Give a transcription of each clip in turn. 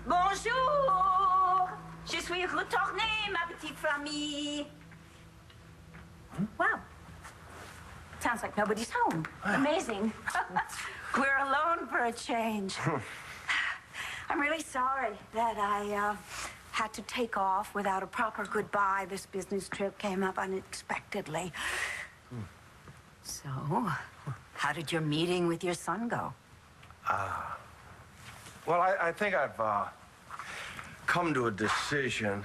Bonjour! Je suis retournée, ma petite famille. Wow. Sounds like nobody's home. Amazing. We're alone for a change. I'm really sorry that I had to take off without a proper goodbye. This business trip came up unexpectedly. So, how did your meeting with your son go? Well, I think I've come to a decision.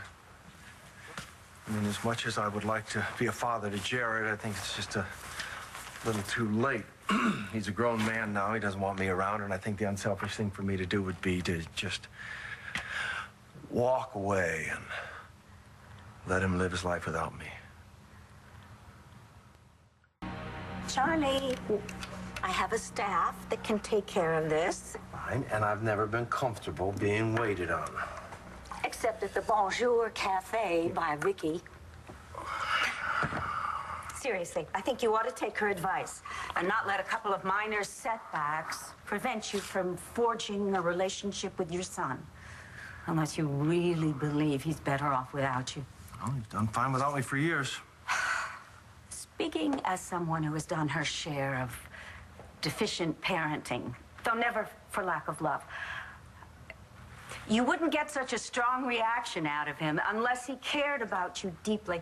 I mean, as much as I would like to be a father to Jared, I think it's just a little too late. He's a grown man now. He doesn't want me around, and I think the unselfish thing for me to do would be to just walk away and let him live his life without me. Charlie, I have a staff that can take care of this. Fine, and I've never been comfortable being waited on. Except at the Bonjour Cafe by Vicky. Seriously, I think you ought to take her advice and not let a couple of minor setbacks prevent you from forging a relationship with your son. Unless you really believe he's better off without you. Well, he's done fine without me for years. Speaking as someone who has done her share of deficient parenting, though never for lack of love, you wouldn't get such a strong reaction out of him unless he cared about you deeply.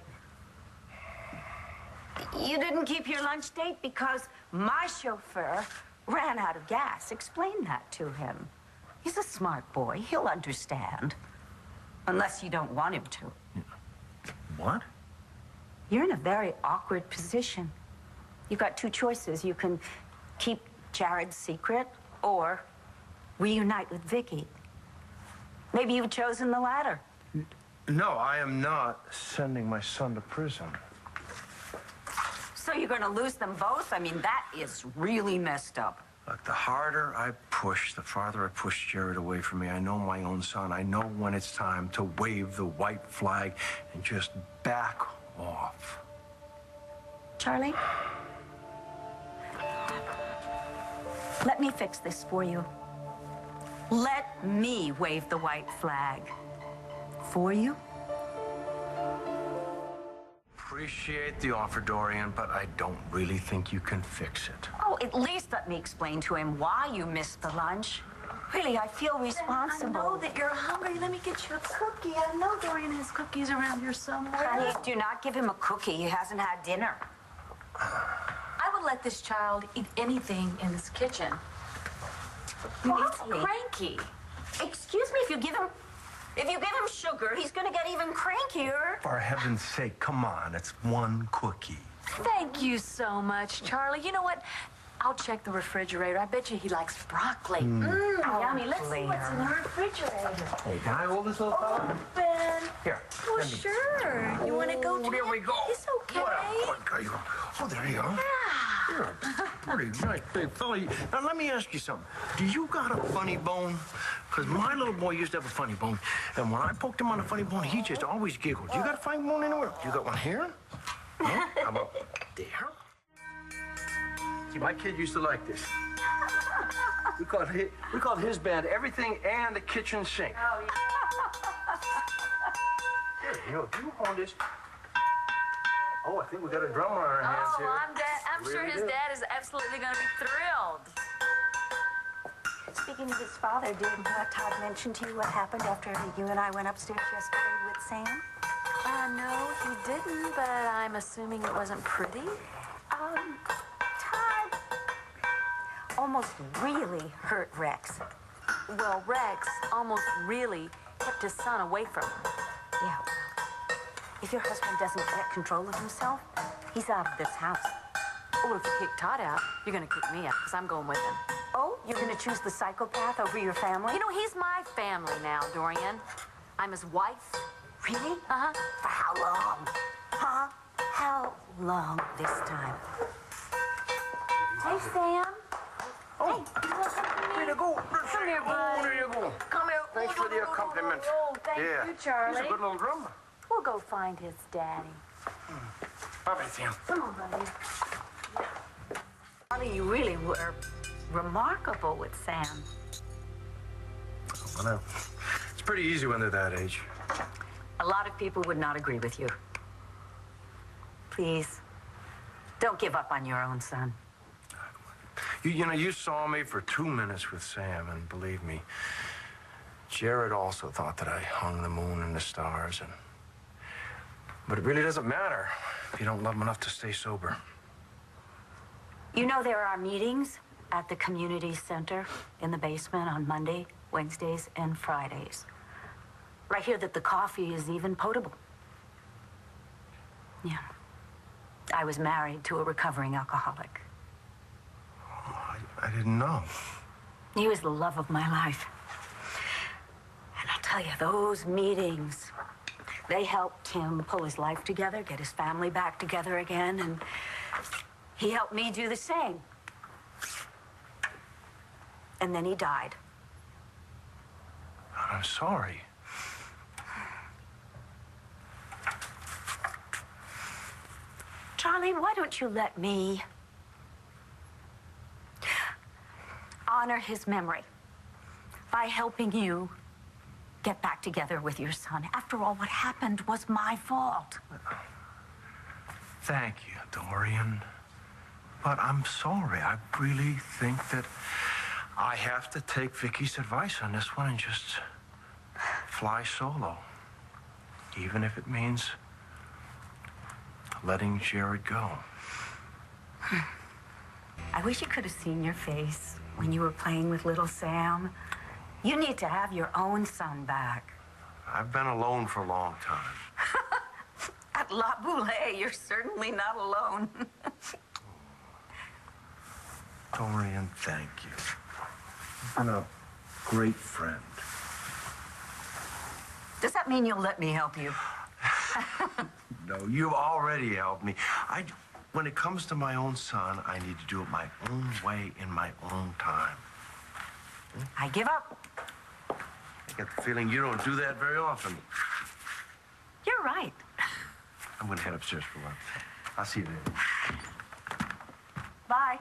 You didn't keep your lunch date because my chauffeur ran out of gas. Explain that to him. He's a smart boy. He'll understand. Unless you don't want him to. What? You're in a very awkward position. You've got two choices. You can keep Jared's secret or reunite with Vicky. Maybe you've chosen the latter. No, I am not sending my son to prison. So you're going to lose them both? I mean, that is really messed up. Look, the harder I push, the farther I push Jared away from me. I know my own son. I know when it's time to wave the white flag and just back off. Charlie? Let me fix this for you. Let me wave the white flag. For you? Appreciate the offer, Dorian, but I don't really think you can fix it. Oh, at least let me explain to him why you missed the lunch. Really, I feel responsible. I know that you're hungry. Let me get you a cookie. I know Dorian has cookies around here somewhere. Honey, do not give him a cookie. He hasn't had dinner. I would let this child eat anything in this kitchen. Well, He's cranky. Excuse me, if you give him sugar, he's gonna get even crankier. For heaven's sake, come on. It's one cookie. Thank you so much, Charlie. You know what? I'll check the refrigerator. I bet you he likes broccoli. Yummy. Let's see what's in the refrigerator. Hey, can I hold this little fella? Ben. Here. Well, let me- sure. You want to go to There we go. It's okay. What a good guy. Oh, there you go. You're a pretty nice big fella. Now, let me ask you something. Do you got a funny bone? Because my little boy used to have a funny bone, and when I poked him on a funny bone, he just always giggled. You got a funny bone anywhere? You got one here? No? How about there? See, my kid used to like this. We called his band Everything and the Kitchen Sink. Oh, yeah. Here, you hold this. Oh, I think we got a drummer on our hands here. I'm sure his dad is absolutely going to be thrilled. Speaking of his father, did Todd mention to you what happened after you and I went upstairs yesterday with Sam? No, he didn't, but I'm assuming it wasn't pretty. Todd almost really hurt Rex. Well, Rex almost really kept his son away from him. Yeah. If your husband doesn't get control of himself, he's out of this house. Or if you kick Todd out, you're going to kick me out, because I'm going with him. Oh, you're going to choose the psychopath over your family? You know, he's my family now, Dorian. I'm his wife. Really? Uh-huh. For how long? Huh? How long this time? Hey, Sam. Oh, way to go. Come here, bud. Oh, there you go. Come here. Thanks for the accompaniment. Oh, thank Yeah. you, Charlie. He's a good little drummer. We'll go find his daddy. Bye-bye, Sam. Come on, buddy. Charlie, you really were remarkable with Sam. Well, pretty easy when they're that age. A lot of people would not agree with you. Please, don't give up on your own son. You know, you saw me for 2 minutes with Sam, and believe me, Jared also thought that I hung the moon and the stars, but it really doesn't matter if you don't love him enough to stay sober. You know there are meetings at the community center in the basement on Monday, Wednesdays, and Fridays. I hear that the coffee is even potable. Yeah. I was married to a recovering alcoholic. Oh, I didn't know. He was the love of my life. And I'll tell you, those meetings, they helped him pull his life together, get his family back together again, and he helped me do the same. And then he died. I'm sorry. Charlie, why don't you let me honor his memory by helping you get back together with your son? After all, what happened was my fault. Thank you, Dorian. But I'm sorry. I really think that I have to take Vicky's advice on this one and just fly solo. Even if it means letting Jared go. I wish you could have seen your face when you were playing with little Sam. You need to have your own son back. I've been alone for a long time. At La Boule, you're certainly not alone. Dorian, thank you. You've been a great friend. Does that mean you'll let me help you? No, you've already helped me. When it comes to my own son, I need to do it my own way in my own time. I give up. I get the feeling you don't do that very often. You're right. I'm going to head upstairs for lunch. I'll see you later. Bye.